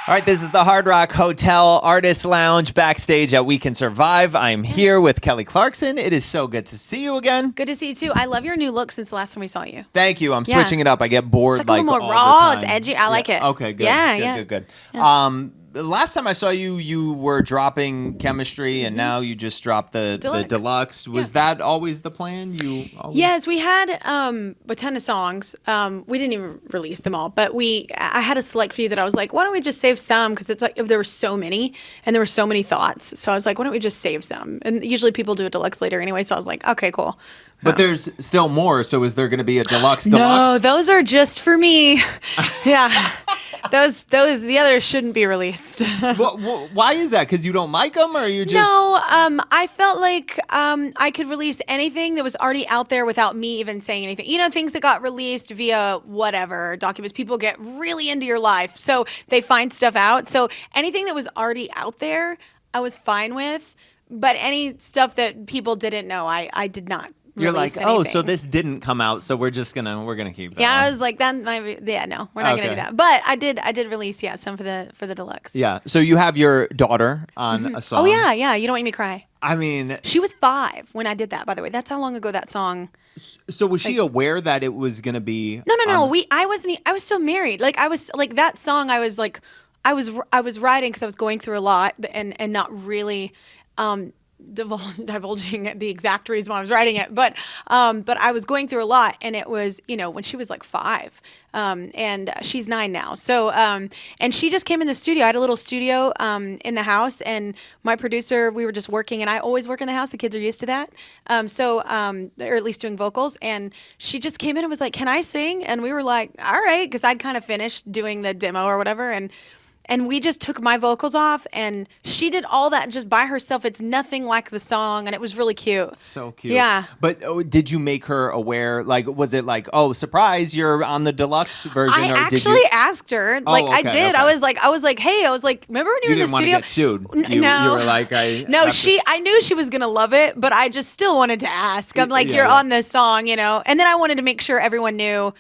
All right, this is the Hard Rock Hotel Artist Lounge backstage at We Can Survive. I'm here with Kelly Clarkson. It is so good to see you again. Good to see you too. I love your new look since the last time we saw you. Thank you. I'm switching it up. I get bored It's like a little more all raw. the time. It's edgy. I like it. Okay, good. Good. Yeah. The last time I saw you, you were dropping Chemistry, and now you just dropped the deluxe. Was that always the plan? Yes, we had a ton of songs. We didn't even release them all, but I had a select few that I was like, why don't we just save some? Because it's like there were so many, and there were so many thoughts. So I was like, why don't we just save some? And usually people do a deluxe later anyway. So I was like, okay, cool. But there's still more. So is there going to be a deluxe? No, those are just for me. Yeah. The others shouldn't be released. Why is that? Because you don't like them, or you just? No, I felt like I could release anything that was already out there without me even saying anything. You know, things that got released via whatever documents. People get really into your life, so they find stuff out. So anything that was already out there, I was fine with. But any stuff that people didn't know, I did not. You're like, anything. So this didn't come out, so we're gonna keep that. Yeah, one. I was like, that might be, no, we're not gonna do that. But I did release some for the deluxe. Yeah. So you have your daughter on a song. Oh yeah. You don't make me cry. I mean, she was 5 when I did that. By the way, that's how long ago that song. So was she aware that it was gonna be? No. I wasn't. I was still married. Like I was like that song. I was like, I was writing because I was going through a lot and not really. Divulging the exact reason why I was writing it, but I was going through a lot, and it was when she was like 5, and she's 9 now. So and she just came in the studio. I had a little studio in the house, and my producer, we were just working, and I always work in the house. The kids are used to that, or at least doing vocals. And she just came in and was like, "Can I sing?" And we were like, "All right," because I'd kind of finished doing the demo or whatever, and we just took my vocals off, and she did all that just by herself. It's nothing like the song, and it was really cute. So cute. Yeah. But did you make her aware? Like, was it like, oh, surprise, you're on the deluxe version? I or actually did you... asked her. Like, I did. Okay. I was like, hey, remember when you were in the studio? You didn't want to get sued. No. You were like, I knew she was going to love it, but I just still wanted to ask. I'm like, you're on this song, And then I wanted to make sure everyone knew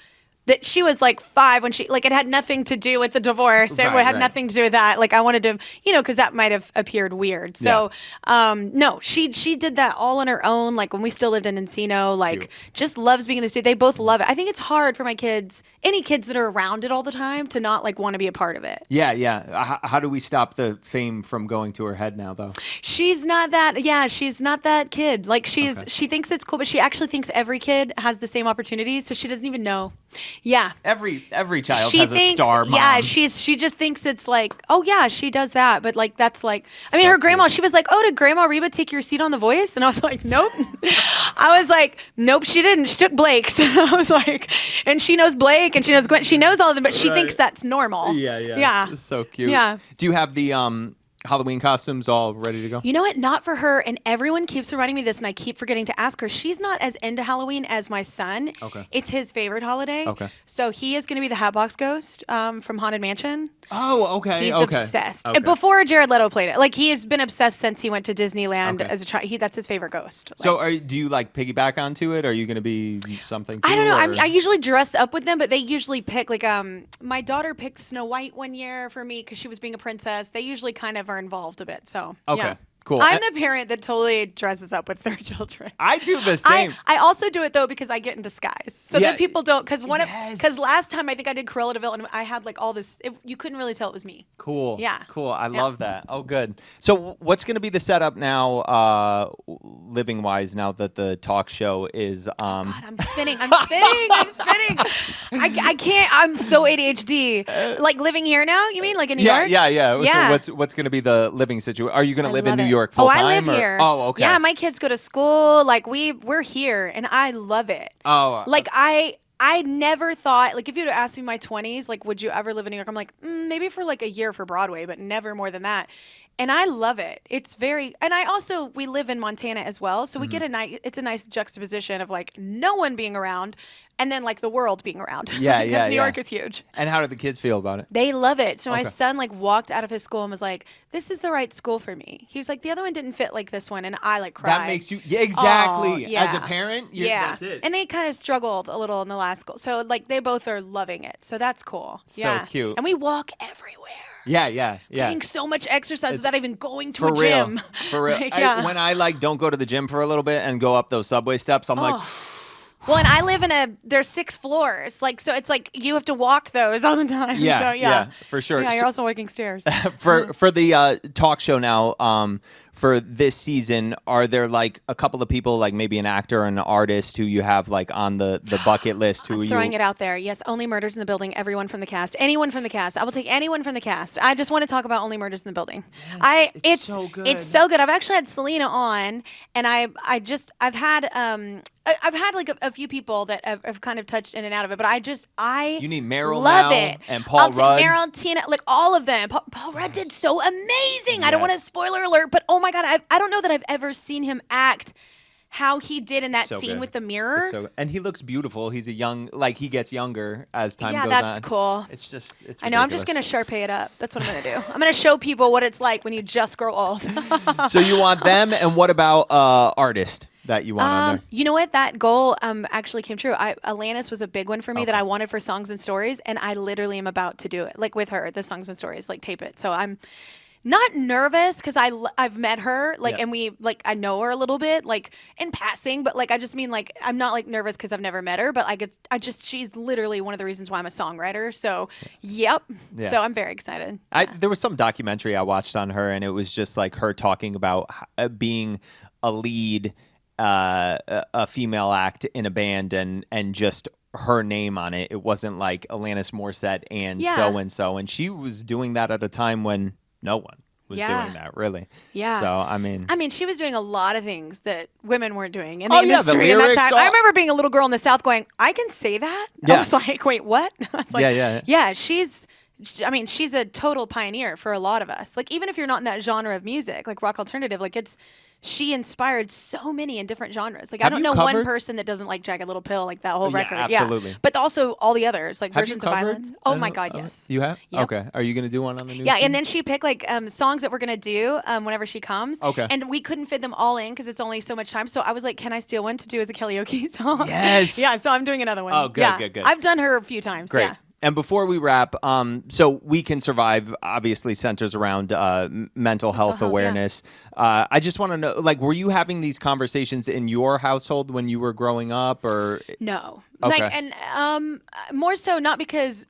that she was like 5 when it had nothing to do with the divorce. It had nothing to do with that. Like I wanted to, because that might have appeared weird. So, no, she did that all on her own. Like when we still lived in Encino, just loves being in the studio. They both love it. I think it's hard for my kids, any kids that are around it all the time, to not want to be a part of it. Yeah. How do we stop the fame from going to her head now, though? She's not that. Yeah, she's not that kid. Like she thinks it's cool, but she actually thinks every kid has the same opportunities. So she doesn't even know. Yeah. Every child has a star mom. Yeah, she just thinks it's like, oh yeah, she does that, but that's like, I mean, her grandma, she was like, oh, did Grandma Reba take your seat on The Voice? And I was like, nope. I was like, nope, she didn't. She took Blake's. I was like, and she knows Blake and she knows Gwen. She knows all of them, but she thinks that's normal. Yeah. So cute. Yeah. Do you have the Halloween costumes all ready to go? You know what? Not for her. And everyone keeps reminding me this, and I keep forgetting to ask her. She's not as into Halloween as my son. Okay. It's his favorite holiday. Okay. So he is going to be the Hatbox Ghost from Haunted Mansion. Oh, okay. He's obsessed. Okay. Before Jared Leto played it. Like, he has been obsessed since he went to Disneyland as a child. That's his favorite ghost. So do you piggyback onto it? Are you going to be something too, I don't know. I usually dress up with them, but they usually pick, my daughter picked Snow White one year for me because she was being a princess. They usually kind of are involved a bit. So, okay. Cool. I'm the parent that totally dresses up with their children. I do the same. I also do it though because I get in disguise, so that people don't. Because last time I think I did Cruella de Vil, and I had all this. You couldn't really tell it was me. Cool. Yeah. Cool. I love that. Oh, good. So what's going to be the setup now, living wise? Now that the talk show is. God, I'm spinning. I can't. I'm so ADHD. Living here now? You mean in New York? Yeah. So what's going to be the living situation? Are you going to live in New York full time? I live here. Oh, okay. Yeah, my kids go to school. We're here, and I love it. Oh. I never thought, if you would have asked me in my 20s, would you ever live in New York? I'm like, maybe for a year for Broadway, but never more than that. And I love it. It's and we live in Montana as well. So we get it's a nice juxtaposition of no one being around and then the world being around. Yeah, because New York is huge. And how do the kids feel about it? They love it. So my son walked out of his school and was like, this is the right school for me. He was like, the other one didn't fit like this one. And I cried. That makes you, exactly. Oh, yeah. As a parent, that's it. And they kind of struggled a little in the last school. So they both are loving it. So that's cool. So cute. And we walk everywhere. Yeah. Getting so much exercise without even going to For a real. gym. For real. Like, yeah. When I like don't go to the gym for a little bit and go up those subway steps, I'm like, Well, and I live there's 6 floors. Like, so it's like you have to walk those all the time. yeah, So, yeah. for sure. Yeah, you're also walking stairs. For the talk show now, for this season, are there like a couple of people, like maybe an actor or an artist who you have like on the bucket list? Who I'm throwing it out there. Yes, Only Murders in the Building. Everyone from the cast. Anyone from the cast. I will take anyone from the cast. I just want to talk about Only Murders in the Building. It's so good. It's so good. I've actually had Selena on, and I've had like a few people that have kind of touched in and out of it, but I You need Meryl love now it. and Paul Rudd. Meryl, Tina, like all of them. Paul Rudd did so amazing. I don't want to Yes. spoiler alert, but oh my God, I don't know that I've ever seen him act how he did in that So scene good. with the mirror. And he looks beautiful. He's he gets younger as time Yeah, goes on. that's cool. It's I know. I'm just gonna Sharpay it up. That's what I'm gonna do. I'm gonna show people what it's like when you just grow old. So you want them, and what about artist that you want on there? You know what? That goal actually came true. Alanis was a big one for me that I wanted for Songs and Stories, and I literally am about to do it, like with her, the Songs and Stories, like tape it. So I'm not nervous because I've met her, like, Yeah. and I know her a little bit, like in passing, but like I just mean like I'm not like nervous because I've never met her, but she's literally one of the reasons why I'm a songwriter. So yep. Yeah. So I'm very excited. There was some documentary I watched on her, and it was just like her talking about being a lead, a female act in a band, and just her name on it. It wasn't like Alanis Morissette and so, and she was doing that at a time when no one was doing that, really. Yeah. So I mean, she was doing a lot of things that women weren't doing in Oh, the yeah, the industry in that lyrics, time. all- I remember being a little girl in the South going, "I can say that." Yeah. I was like, "Wait, what?" I was like, Yeah. She's a total pioneer for a lot of us. Like, even if you're not in that genre of music, like rock alternative, like she inspired so many in different genres. Like, I Have don't you know one covered- person that doesn't like Jagged Little Pill, like that whole Yeah, record. absolutely. But also all the others, like have you Versions of covered? Violence. Oh my God, yes. You have? Yep. Okay. Are you gonna do one on the new? Yeah, season? and then she picked like songs that we're gonna do whenever she comes. Okay. And we couldn't fit them all in because it's only so much time. So I was like, "Can I steal one to do as a karaoke song?" Yes. Yeah. So I'm doing another one. Oh, good, Yeah. good. I've done her a few times. Great. Yeah. And before we wrap, so We Can Survive obviously centers around mental health health, yeah. awareness. I just want to know, like, were you having these conversations in your household when you were growing up, or? No. Okay. Like, and more so not because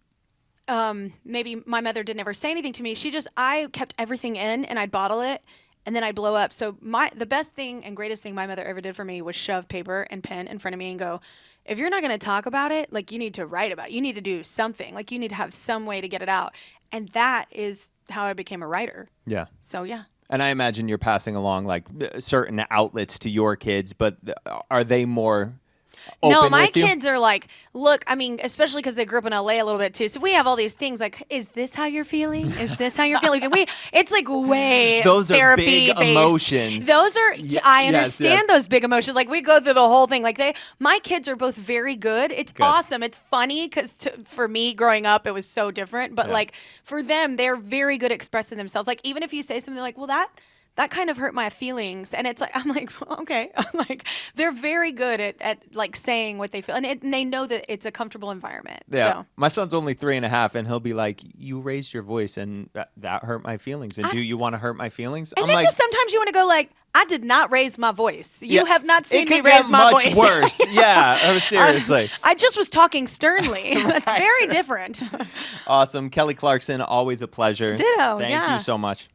maybe my mother didn't ever say anything to me. I kept everything in and I'd bottle it and then I'd blow up. So the best thing and greatest thing my mother ever did for me was shove paper and pen in front of me and go, "If you're not going to talk about it, like, you need to write about it. You need to do something. Like, you need to have some way to get it out." And that is how I became a writer. Yeah. So yeah. And I imagine you're passing along like certain outlets to your kids, but are they more open No, my with you? kids are like, look, I mean, especially because they grew up in LA a little bit too. So we have all these things like, is this how you're feeling? Is this how you're feeling? And it's like way Those are therapy big based. emotions. Those are, I understand yes. those big emotions. Like, we go through the whole thing. Like, my kids are both very good. It's awesome. It's funny because for me growing up, it was so different. But like for them, they're very good at expressing themselves. Like, even if you say something like, well, that kind of hurt my feelings. And it's like, I'm like, well, okay. Like, they're very good at like saying what they feel. And they know that it's a comfortable environment. Yeah. So. My son's only 3.5, and he'll be like, "You raised your voice, and that hurt my feelings. And do you want to hurt my feelings?" And I'm then like, just sometimes you want to go like, I did not raise my voice. You have not seen it me could raise get my much voice. worse. Yeah, seriously. I just was talking sternly. That's very different. Awesome. Kelly Clarkson, always a pleasure. Ditto, Thank yeah. you so much.